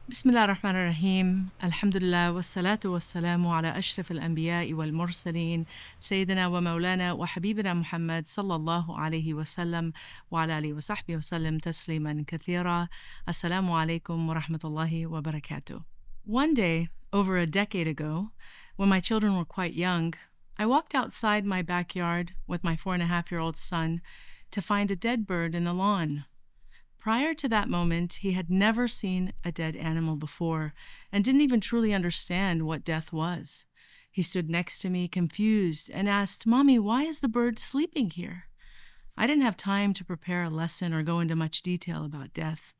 بسم الله الرحمن الرحيم الحمد لله والصلاة والسلام على أشرف الأنبياء والمرسلين سيدنا ومولانا وحبيبنا محمد صلى الله عليه وسلم وعلى آله وصحبه وسلم تسليما كثيرا. Assalamu alaikum wa rahmatullahi wa barakatuh. One day, over a decade ago, when my children were quite young, I walked outside my backyard with my 4.5-year-old son to find a dead bird in the lawn. Prior to that moment, he had never seen a dead animal before and didn't even truly understand what death was. He stood next to me, confused, and asked, "Mommy, why is the bird sleeping here?" I didn't have time to prepare a lesson or go into much detail about death.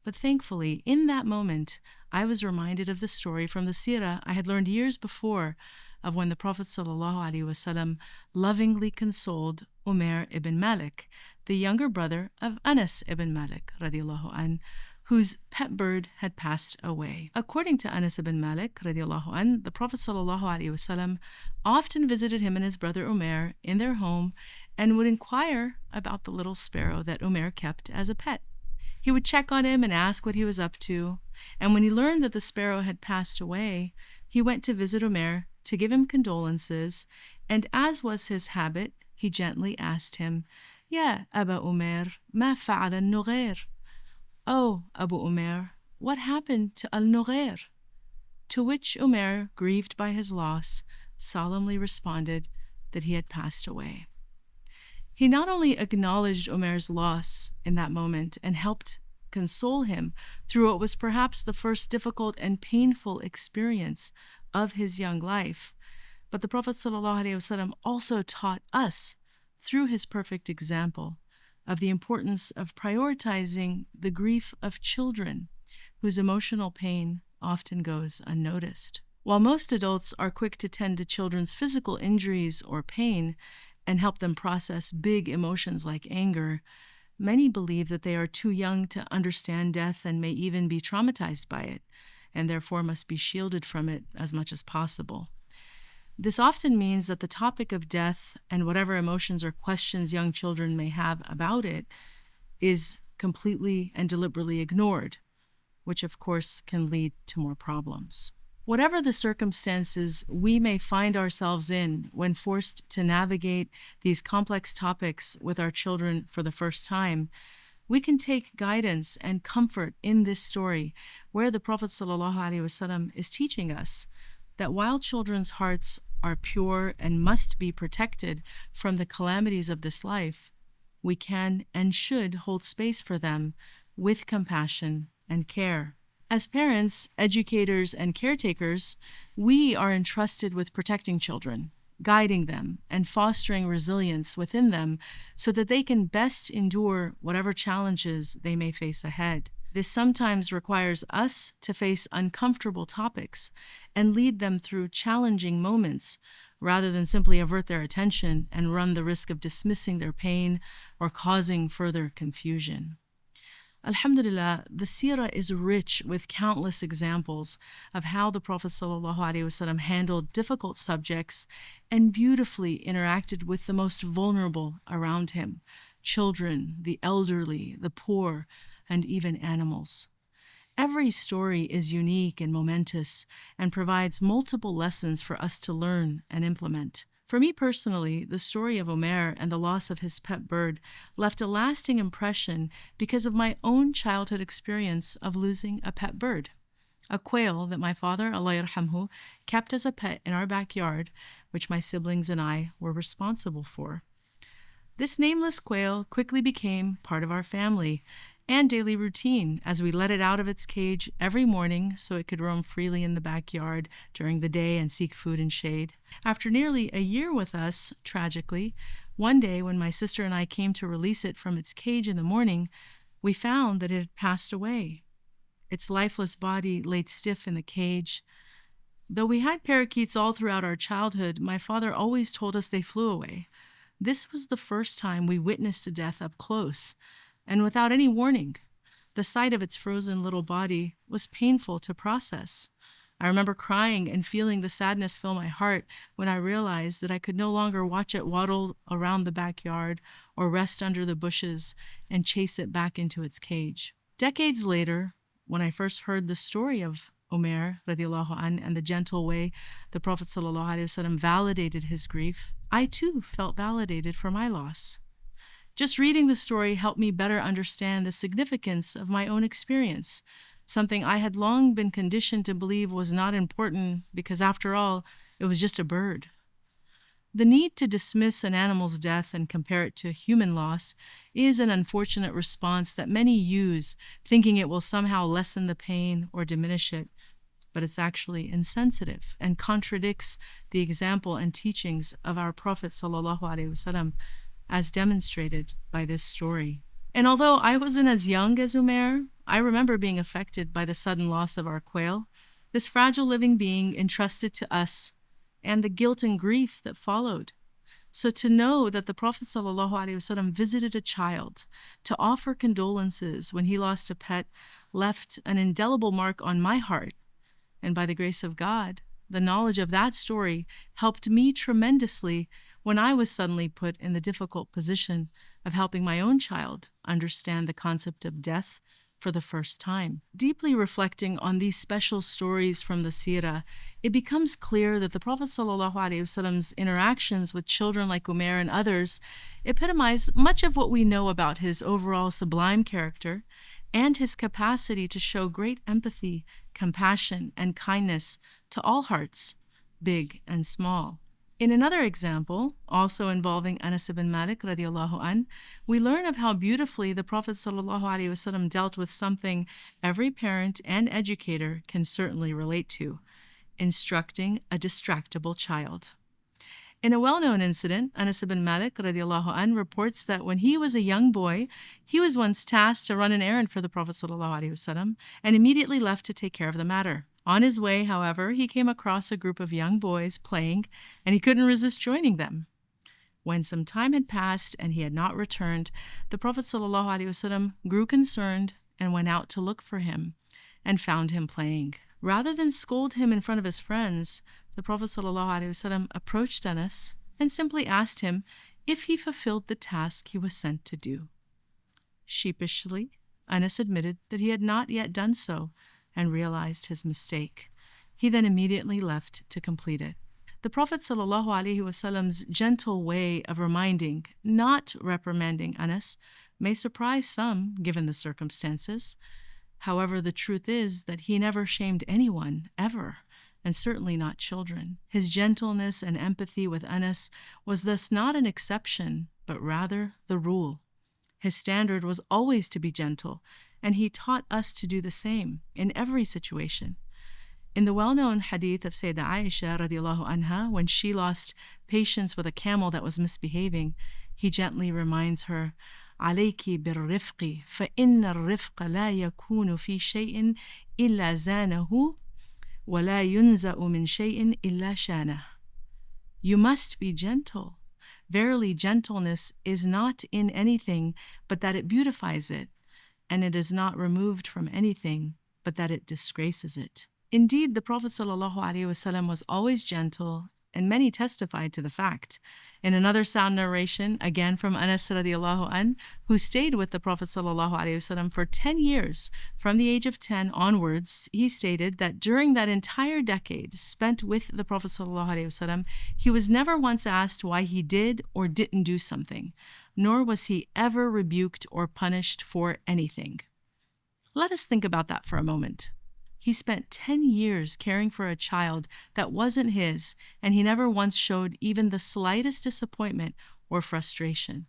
But thankfully, in that moment, I was reminded of the story from the sirah I had learned years before of when the Prophet ﷺ lovingly consoled Umair ibn Malik, the younger brother of Anas ibn Malik, radiallahu an, whose pet bird had passed away. According to Anas ibn Malik, radiallahu an, the Prophet ﷺ often visited him and his brother Umair in their home and would inquire about the little sparrow that Umair kept as a pet. He would check on him and ask what he was up to, and when he learned that the sparrow had passed away, he went to visit Umair to give him condolences, and as was his habit, he gently asked him, "Ya Aba Umair, ma fa'ala al-Nughair?" "Oh, Abu Umair, what happened to al-Nughair?" To which Umair, grieved by his loss, solemnly responded that he had passed away. He not only acknowledged Umair's loss in that moment and helped console him through what was perhaps the first difficult and painful experience of his young life, but the Prophet ﷺ also taught us, through his perfect example, of the importance of prioritizing the grief of children, whose emotional pain often goes unnoticed. While most adults are quick to tend to children's physical injuries or pain and help them process big emotions like anger, many believe that they are too young to understand death and may even be traumatized by it, and therefore must be shielded from it as much as possible. This often means that the topic of death and whatever emotions or questions young children may have about it is completely and deliberately ignored, which of course can lead to more problems. Whatever the circumstances we may find ourselves in when forced to navigate these complex topics with our children for the first time, we can take guidance and comfort in this story where the Prophet ﷺ is teaching us that while children's hearts are pure and must be protected from the calamities of this life, we can and should hold space for them with compassion and care. As parents, educators, and caretakers, we are entrusted with protecting children, guiding them, and fostering resilience within them so that they can best endure whatever challenges they may face ahead. This sometimes requires us to face uncomfortable topics and lead them through challenging moments rather than simply avert their attention and run the risk of dismissing their pain or causing further confusion. Alhamdulillah, the sirah is rich with countless examples of how the Prophet ﷺ handled difficult subjects and beautifully interacted with the most vulnerable around him: children, the elderly, the poor, and even animals. Every story is unique and momentous and provides multiple lessons for us to learn and implement. For me personally, the story of Umair and the loss of his pet bird left a lasting impression because of my own childhood experience of losing a pet bird, a quail that my father, Allah yarhamhu, kept as a pet in our backyard, which my siblings and I were responsible for. This nameless quail quickly became part of our family and daily routine as we let it out of its cage every morning so it could roam freely in the backyard during the day and seek food and shade. After nearly a year with us, tragically, one day when my sister and I came to release it from its cage in the morning, we found that it had passed away. Its lifeless body laid stiff in the cage. Though we had parakeets all throughout our childhood, my father always told us they flew away. This was the first time we witnessed a death up close, and without any warning. The sight of its frozen little body was painful to process. I remember crying and feeling the sadness fill my heart when I realized that I could no longer watch it waddle around the backyard or rest under the bushes and chase it back into its cage. Decades later, When I first heard the story of Umair radiallahu an and the gentle way the Prophet sallallahu alaihi wasallam validated his grief, I too felt validated for my loss. Just reading the story helped me better understand the significance of my own experience, something I had long been conditioned to believe was not important because, after all, it was just a bird. The need to dismiss an animal's death and compare it to human loss is an unfortunate response that many use, thinking it will somehow lessen the pain or diminish it, but it's actually insensitive and contradicts the example and teachings of our Prophet ﷺ, as demonstrated by this story. And although I wasn't as young as Umair, I remember being affected by the sudden loss of our quail, this fragile living being entrusted to us, and the guilt and grief that followed. So to know that the Prophet ﷺ visited a child to offer condolences when he lost a pet left an indelible mark on my heart. And by the grace of God, the knowledge of that story helped me tremendously when I was suddenly put in the difficult position of helping my own child understand the concept of death for the first time. Deeply reflecting on these special stories from the sirah, it becomes clear that the Prophet ﷺ's interactions with children like Umair and others epitomize much of what we know about his overall sublime character and his capacity to show great empathy, compassion, and kindness to all hearts, big and small. In another example, also involving Anas ibn Malik radiallahu an, we learn of how beautifully the Prophet ﷺ dealt with something every parent and educator can certainly relate to: instructing a distractible child. In a well-known incident, Anas ibn Malik radiallahu an reports that when he was a young boy, he was once tasked to run an errand for the Prophet ﷺ and immediately left to take care of the matter. On his way, however, he came across a group of young boys playing, and he couldn't resist joining them. When some time had passed and he had not returned, the Prophet ﷺ grew concerned and went out to look for him and found him playing. Rather than scold him in front of his friends, the Prophet ﷺ approached Anas and simply asked him if he fulfilled the task he was sent to do. Sheepishly, Anas admitted that he had not yet done so and realized his mistake. He then immediately left to complete it. The Prophet ﷺ's gentle way of reminding, not reprimanding Anas may surprise some given the circumstances. However, the truth is that he never shamed anyone, ever, and certainly not children. His gentleness and empathy with Anas was thus not an exception, but rather the rule. His standard was always to be gentle, and he taught us to do the same in every situation. In the well-known hadith of Sayyidah Aisha radiallahu anha, when she lost patience with a camel that was misbehaving, he gently reminds her, عليك بالرفق فإن الرفق لا يكون في شيء إلا زانه ولا ينزأ من شيء إلا شانه. You must be gentle. Verily, gentleness is not in anything but that it beautifies it, and it is not removed from anything but that it disgraces it. Indeed, the Prophet ﷺ was always gentle, and many testified to the fact. In another sound narration, again from Anas radiallahu an, who stayed with the Prophet ﷺ for 10 years, from the age of 10 onwards, he stated that during that entire decade spent with the Prophet ﷺ, he was never once asked why he did or didn't do something, nor was he ever rebuked or punished for anything. Let us think about that for a moment. He spent 10 years caring for a child that wasn't his, and he never once showed even the slightest disappointment or frustration.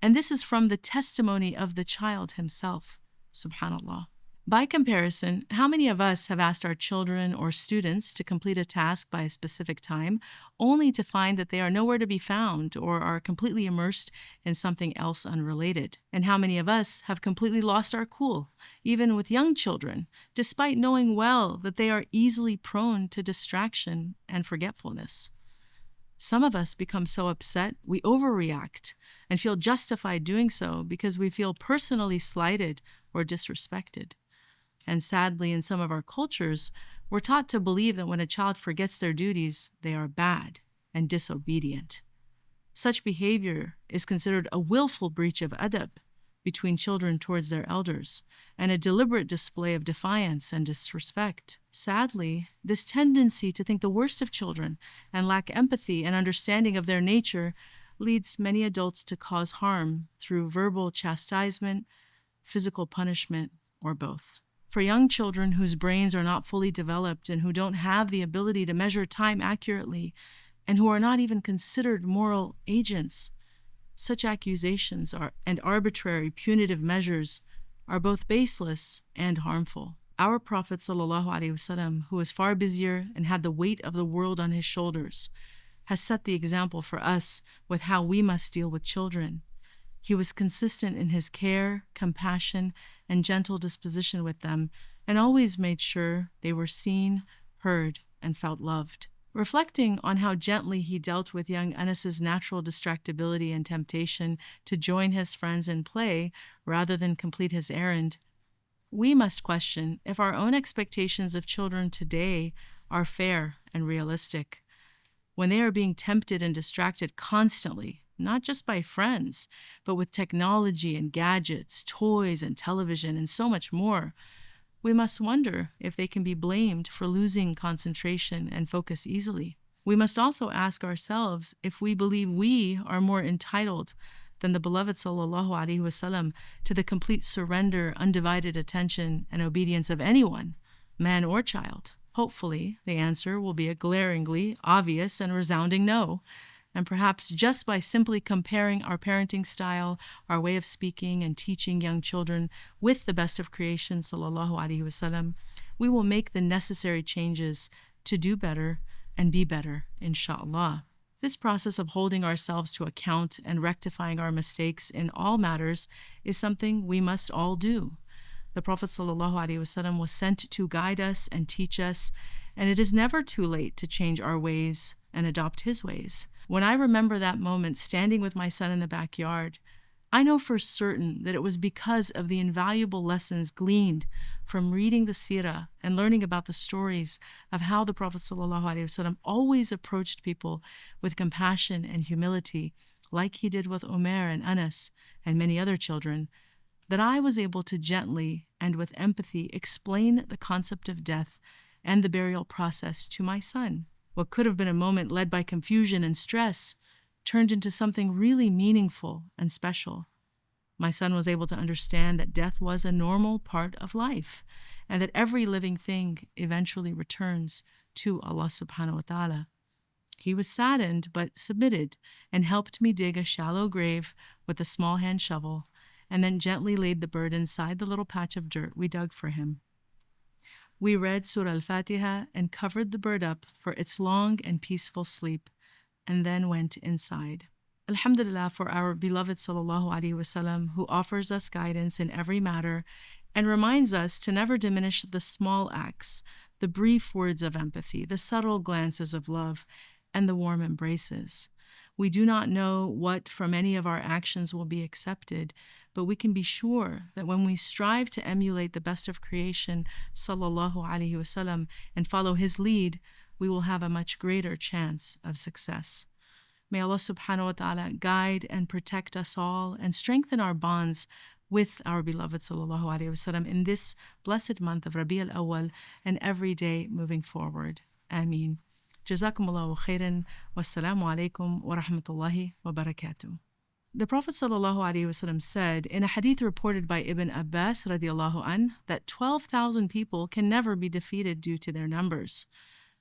And this is from the testimony of the child himself, subhanallah. By comparison, how many of us have asked our children or students to complete a task by a specific time, only to find that they are nowhere to be found or are completely immersed in something else unrelated? And how many of us have completely lost our cool, even with young children, despite knowing well that they are easily prone to distraction and forgetfulness? Some of us become so upset we overreact and feel justified doing so because we feel personally slighted or disrespected. And sadly, in some of our cultures, we're taught to believe that when a child forgets their duties, they are bad and disobedient. Such behavior is considered a willful breach of adab, between children towards their elders, and a deliberate display of defiance and disrespect. Sadly, this tendency to think the worst of children and lack empathy and understanding of their nature leads many adults to cause harm through verbal chastisement, physical punishment, or both. For young children whose brains are not fully developed and who don't have the ability to measure time accurately and who are not even considered moral agents, such accusations and arbitrary punitive measures are both baseless and harmful. Our Prophet ﷺ, who was far busier and had the weight of the world on his shoulders, has set the example for us with how we must deal with children. He was consistent in his care, compassion, and gentle disposition with them, and always made sure they were seen, heard, and felt loved. Reflecting on how gently he dealt with young Anas's natural distractibility and temptation to join his friends in play rather than complete his errand, we must question if our own expectations of children today are fair and realistic. When they are being tempted and distracted constantly, not just by friends, but with technology and gadgets, toys and television, and so much more, we must wonder if they can be blamed for losing concentration and focus easily. We must also ask ourselves if we believe we are more entitled than the beloved ﷺ to the complete surrender, undivided attention, and obedience of anyone, man or child. Hopefully, the answer will be a glaringly obvious and resounding no. And perhaps just by simply comparing our parenting style, our way of speaking and teaching young children with the best of creation, ﷺ, we will make the necessary changes to do better and be better, inshallah. This process of holding ourselves to account and rectifying our mistakes in all matters is something we must all do. The Prophet ﷺ was sent to guide us and teach us, and it is never too late to change our ways and adopt his ways. When I remember that moment standing with my son in the backyard, I know for certain that it was because of the invaluable lessons gleaned from reading the sirah and learning about the stories of how the Prophet ﷺ always approached people with compassion and humility, like he did with Umar and Anas and many other children, that I was able to gently and with empathy explain the concept of death and the burial process to my son. What could have been a moment led by confusion and stress turned into something really meaningful and special. My son was able to understand that death was a normal part of life and that every living thing eventually returns to Allah subhanahu wa ta'ala. He was saddened but submitted and helped me dig a shallow grave with a small hand shovel and then gently laid the bird inside the little patch of dirt we dug for him. We read Surah Al-Fatiha and covered the bird up for its long and peaceful sleep, and then went inside. Alhamdulillah for our beloved ﷺ, who offers us guidance in every matter and reminds us to never diminish the small acts, the brief words of empathy, the subtle glances of love, and the warm embraces. We do not know what from any of our actions will be accepted, but we can be sure that when we strive to emulate the best of creation, sallallahu alaihi wasallam, and follow his lead, we will have a much greater chance of success. May Allah subhanahu wa ta'ala guide and protect us all and strengthen our bonds with our beloved sallallahu alaihi wasallam in this blessed month of Rabi al-Awwal and every day moving forward. Ameen. Jazakumullahu khairan. Wassalamu alaikum wa rahmatullahi wa barakatuh. The Prophet ﷺ said in a hadith reported by Ibn Abbas radiallahu an, that 12,000 people can never be defeated due to their numbers.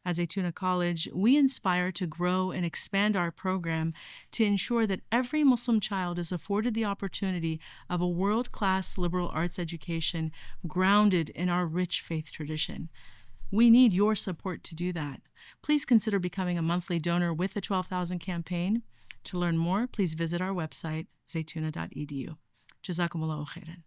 At Zaytuna College, we inspire to grow and expand our program to ensure that every Muslim child is afforded the opportunity of a world-class liberal arts education grounded in our rich faith tradition. We need your support to do that. Please consider becoming a monthly donor with the 12,000 campaign. To learn more, please visit our website, zaytuna.edu. Jazakumullahu khairan.